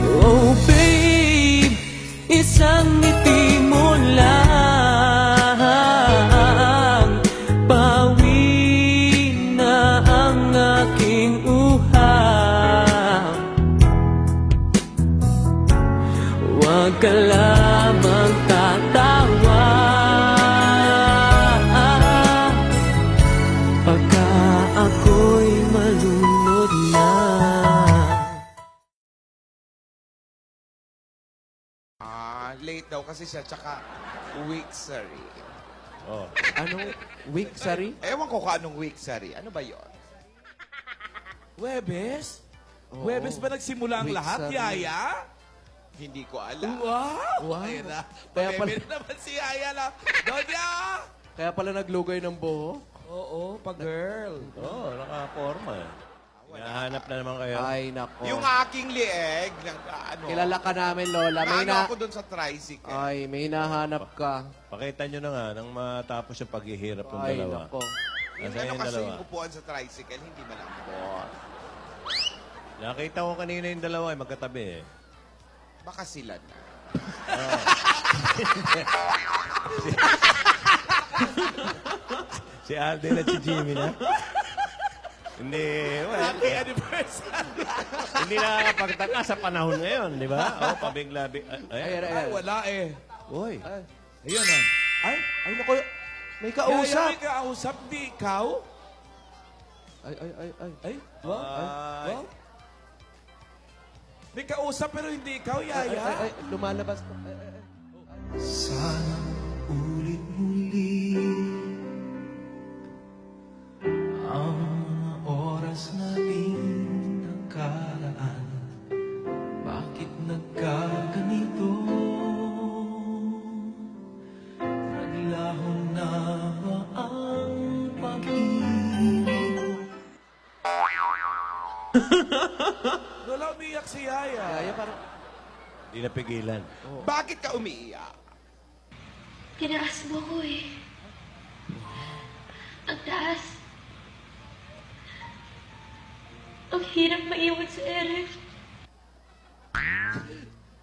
Oh babe, isang ngiti mo lang, bawi na ang aking uhaw. Huwag ka lamang tatawa pagka ako'y malunod na. Late daw kasi siya, tsaka week, sorry. Oh. Anong week, sorry? Ewan ko kung anong week, sorry. Ano ba yon? Webes? Oo. Webes ba nagsimula ang Week lahat, sabi. Yaya? Hindi ko alam. Wow! Wow. Ayun na. Kaya pala- Pabebe na naman si Yaya lang. Donya! Kaya pala naglugay ng buhok? Oo, pa-girl. Oh, naka-forma eh. Hinahanap na naman kayo. Ay, nako. Yung aking lieg, ano, Kilala ka namin, Lola. May naano na... ako doon sa tricycle. Ay, may nahanap ka. Pakita nyo na nga nang matapos yung paghihirap ng Ay, dalawa. nako. Yung Nasaan ano yung kasi dalawa? yung upuan sa tricycle, hindi malambot. Nakita ko kanina yung dalawa eh, magkatabi eh. Baka sila na. Si Alden at si Jimmy na. Hindi, well, Happy anniversary! hindi nakakapagtaka sa panahon ngayon, di ba? Oh, pabigla-big. Ay, ay, Ay, ay. wala eh. Uy. Ayun ah. Ay, ay, nako. May Yaya, kausap. may kausap, di ikaw? Ay, ay, ay, ay. Ay, wow. Ay. Wow. May kausap pero hindi ikaw, Ay, ay, Yaya. ay, lumalabas. Ay, ay, ay. Sana ulit muli ang mga oras nating nakaraan. Bakit nagkaganito? Naglaho na ba ang pag-ibig ko? Lola, umiyak si Yaya. Kaya parang... Hindi napigilan. Bakit ka umiiyak? Tinaas mo ko eh. Ang taas. Ang hirap maiwan sa Eric.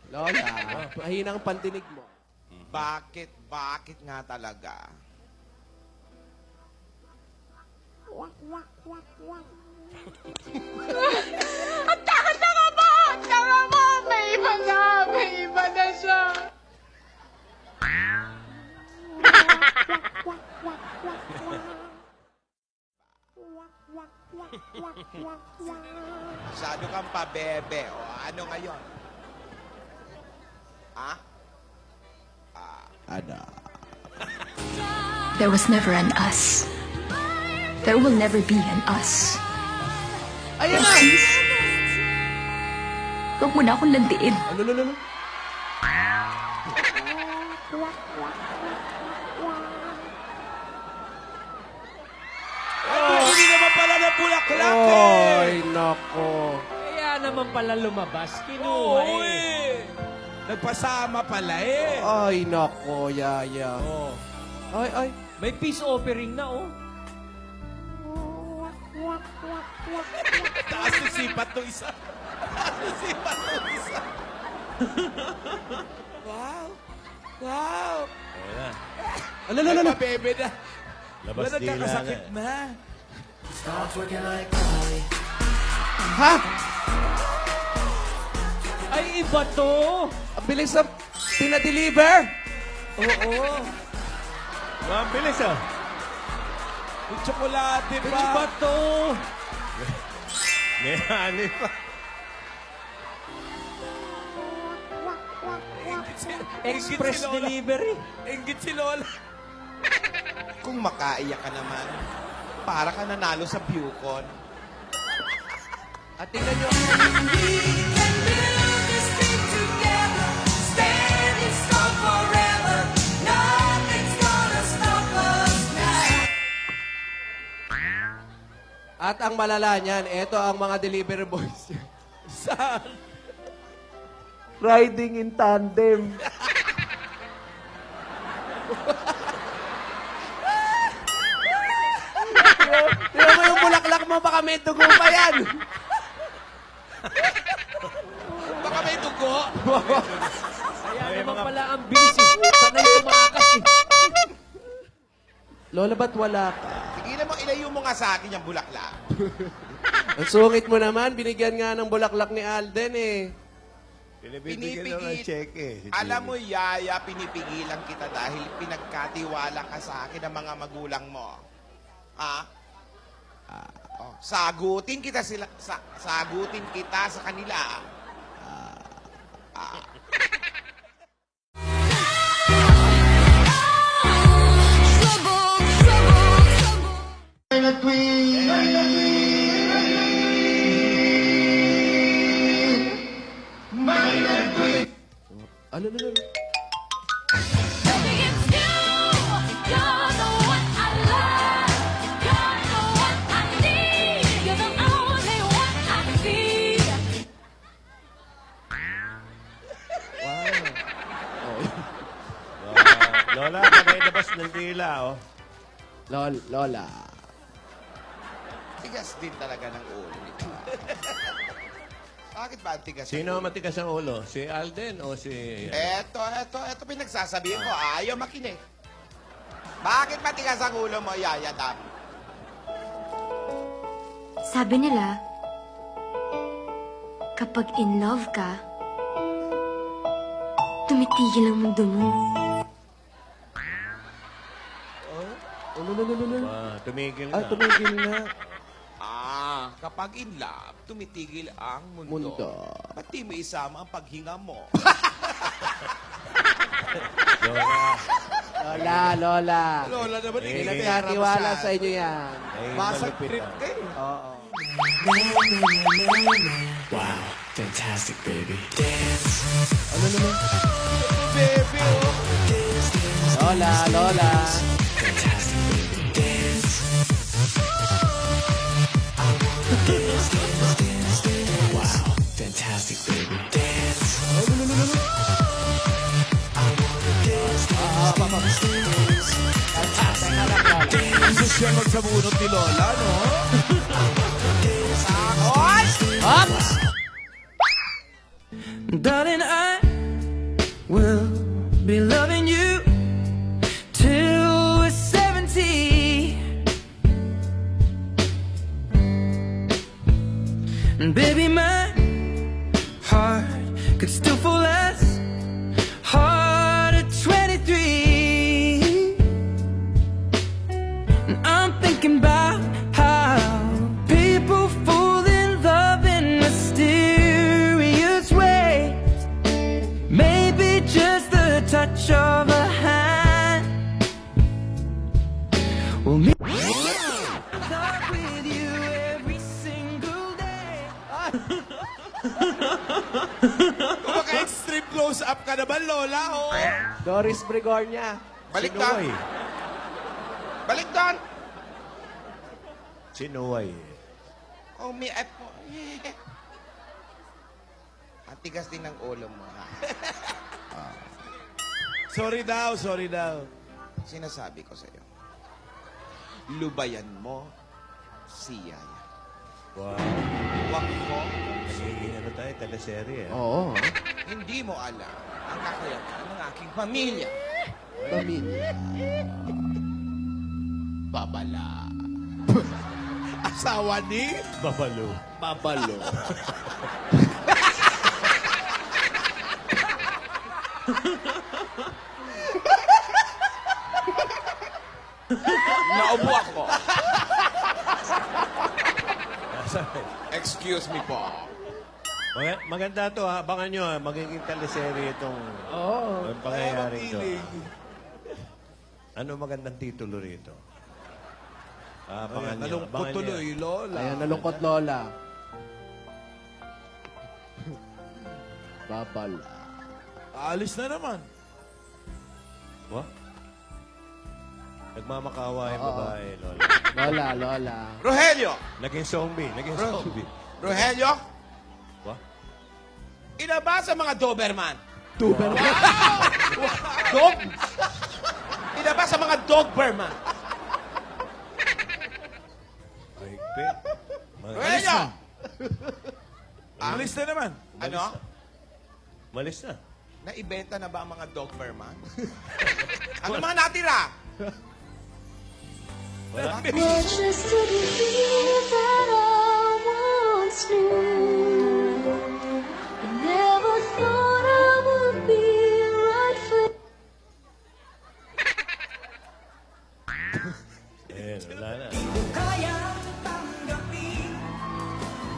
Lola, mahinang pandinig mo. Bakit? Bakit nga talaga? Ang takot na nga ba? Tama mo! May iba na! May iba na siya! Masyado kang pabebe. O ano ngayon? Ha? Ano? There was never an us. There will never be an us. Ayan na! Please, huwag mo na akong landiin. Ano, ano, ano? Ay, hindi naman pala na bulaklak eh. Ay, nako. Kaya naman pala lumabas, Oo kinuha eh. eh. Nagpasama pala eh. Ay, nako, Yaya. Oh. Ay, ay. May peace offering na oh. Taas yung sipat to isa. Taas yung sipat to isa. Wow. Wow. Ayun na. Ano, ano, ano? Bebe na. Labas Wala dila na. nagkakasakit na. Ha? Ay, iba to. Ang bilis na pinadeliver. Oo. Ang bilis ah. Yung tsokolate pa. Iba to. Nehani pa. Express delivery. Inggit si Lola. Kung makaiyak ka naman, para ka nanalo sa Bucon. At tingnan nyo. At ang malala niyan, ito ang mga delivery boys. Saan? Riding in tandem. Tingnan mo yung bulaklak mo, baka may dugo pa yan. Baka may dugo. Kaya naman pala ang bilis eh. Sanay tumakas eh. Lola, ba't wala ka? Sige naman, ilayo mo nga sa akin yung bulaklak. Ang sungit mo naman, binigyan nga ng bulaklak ni Alden eh. Pinibibigyan na ng cheque. Alam mo, Yaya, pinipigilan kita dahil pinagkatiwala ka sa akin ng mga magulang mo. Sagutin kita sa kanila. Ano? Baby, it's you. You're the one I love. You're the one I need. You're the only one I see. Lola, pagkailabas ng dila, oh. Lola. Tigas din talaga ng ulo nito. Bakit ba ang tigas? ng Sino ulo? matigas ang ulo? Si Alden o si... Eto pinagsasabihin ko. Ayaw makinig. Bakit matigas ang ulo mo, Yaya Dam? Sabi nila, kapag in love ka, tumitigil ang mundo mo. Tumigil na. Tumigil na. Kapag in love, tumitigil ang mundo. Ba't di mo isama ang paghinga mo? Lola. Lola, naman, pinagkatiwala sa inyo yan. Ay, Basag malupit, trip ah. ka eh. Oo. Wow, fantastic, baby. Dance. Baby, oh. Lola. Fantastic, baby. Dance. Wow, fantastic, baby. Dance. Gusto siya magsabunot ni Lola, no? Darling, I will be loving you till we're 70. And baby, my heart could still fall as hard at 23. And I'm thinking about how people fall in love in mysterious ways. Maybe just the touch of a hand will make me talk with you every single day. Kumaka-extreme close-up ka naman, Lola, oh. Doris Bregornia. Balik Sinuway. doon. Balik doon. Sinuway. Oh, may Ang tigas din ng ulo mo, ha? Sorry daw. Sinasabi ko sa'yo. Lubayan mo si Yaya. Wow. Huwag mo, Nagiging ano tayo, teleserye. Eh. Oo. hindi mo alam ang kakayahan ng aking pamilya. Pamilya. Babala. Asawa ni? Babalo. Babalo. Naubo ako. Excuse me po. Maganda to ha. Abangan nyo ha. Magiging teleserye itong pangyayari ito. Ano magandang titulo rito? Abangan nyo. Nalungkot Abangan nyo. tuloy, Lola. Ayan, nalungkot Lola. Babala. Aalis na naman. What? Nagmamakawa yung babae, Lola. Lola. Rogelio! Naging zombie. Rogelio! What? Inaba sa mga Doberman. Tuber. Dog! Pinaba sa mga Doberman. Mahigpit. Alis na! Alis na naman. Ano? Malis na. Naibenta na ba ang mga Doberman? Ano mga natira? Wala. Just to be that I once knew. I never thought I would be right for Eh, wala na. Kaya tanggapin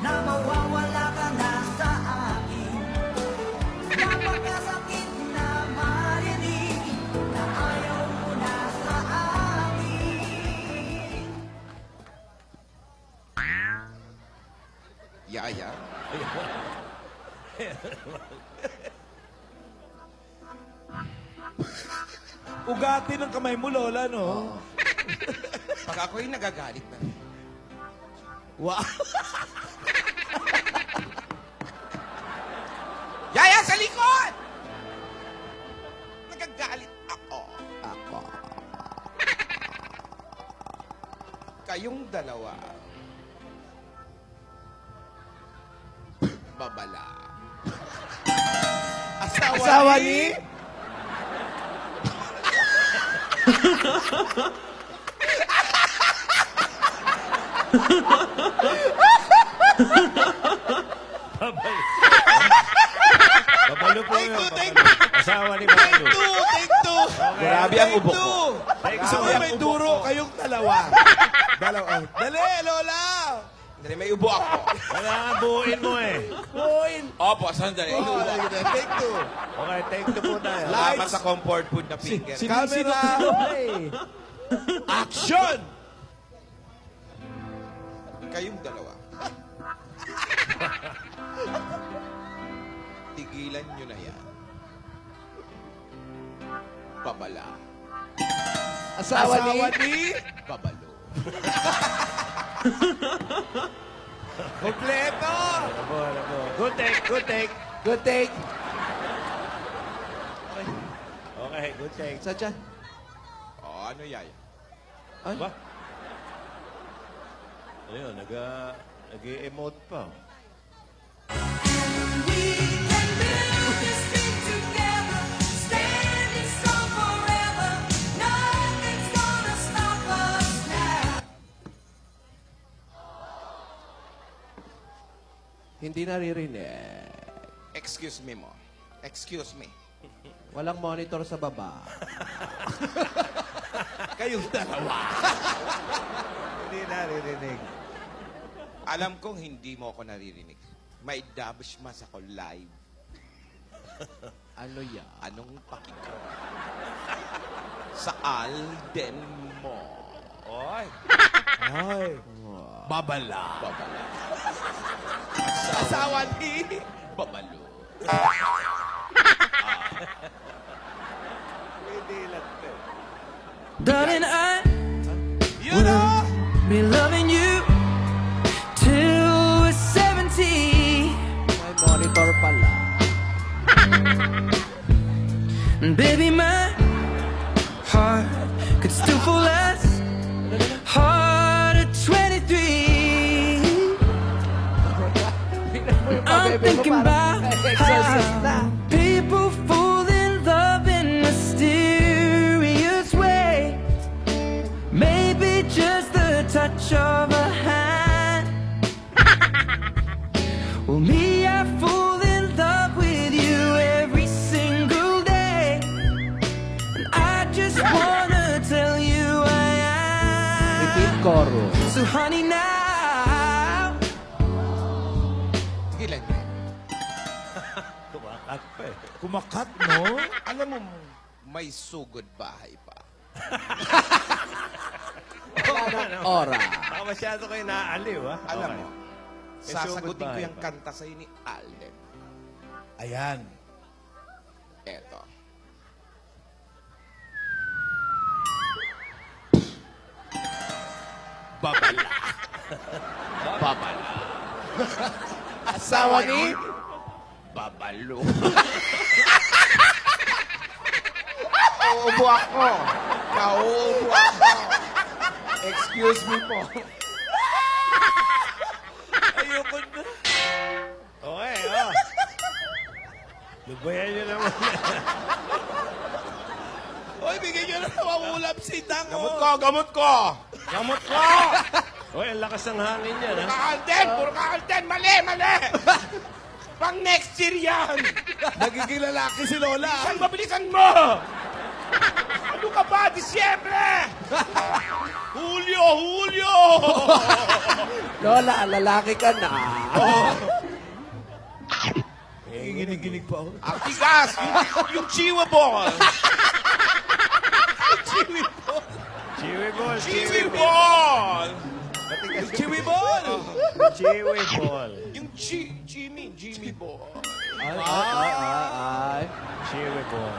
na mawawala ka na sa akin. Napakasakit na marinig na ayaw mo na sa akin. Yaya. Ugati ng kamay mo, Lola, no? Pag ako'y nagagalit na. Wow. Yaya, sa likod! Nagagalit ako. Kayong dalawa. Babala. Asawa ni? Babalo po yun. Asawa ni Babalo. Take two. Grabe ang ubo ko. Gusto ko may duro kayong dalawa. Dalawa. Dali, Lola. Dali, may ubo ako. Kailangan buuin mo eh. Opo, sandali. Take two. Okay, take two po tayo. Laban sa comfort food na finger. Camera. Action! Kayong dalawa. Tigilan nyo na yan. Babala. Asawa ni? Babalo. Kompleto! Good take, good take. Good take. Okay, good take. Sadya. O, ano yaya? Ay. Ba? Ayun, nag-emote pa. Hindi naririnig. Excuse me mo. Excuse me. Walang monitor sa baba. Kayong dalawa. Hindi naririnig. Alam kong hindi mo ako naririnig. May dabish mas ako live. Ano yan? Anong pakiko? Sa Alden mo. Oy. Ay. Babala. Babala. Asawa ni? Babalo. Darling, I Yun o! be loving you till we're 70. May monitor pala. And baby, my heart could still fall as hard at 23. I'm thinking about how people fall in love in mysterious ways. Maybe just the touch of a hand. Well, me, I fall in love with you every single day. And I just wanna tell you I Repeat am. chorus. So honey, now Tigilan niyo. Tumakat pa eh. Kumakat, no? Alam mo, may sugod bahay pa. Ora. Baka masyado kayo naaaliw, ha? Alam Okay. mo, May sasagutin sugod ko bahay yung pa. kanta sa'yo ni Alden. Ayan. Eto. Babala. Babala. Asawa ni? Babalo. Uubo ako. Nauubuan ka. Excuse me po. Ayoko na. Okay, oh. Lubayan nyo naman. Oy, bigyan nyo na mawulap si Dang. Gamot ko, gamot ko. Gamot ko. Hoy, ang lakas ng hangin yan, ha? Kakalden, puro kakalden. Mali, mali. Pang next year yan. Nagiging lalaki si Lola. Bilisan mo, bilisan mo. Ano ka ba, Disyembre? Hulyo, Hulyo. Lola, lalaki ka na. Ginig-ginig pa ako. Ang tigas, yung chiwa ball. Chiwi ball. Chiwi ball. Chiwi ball! Chiwi ball. Yung Jimmy ball. Ay. Chiwi ball.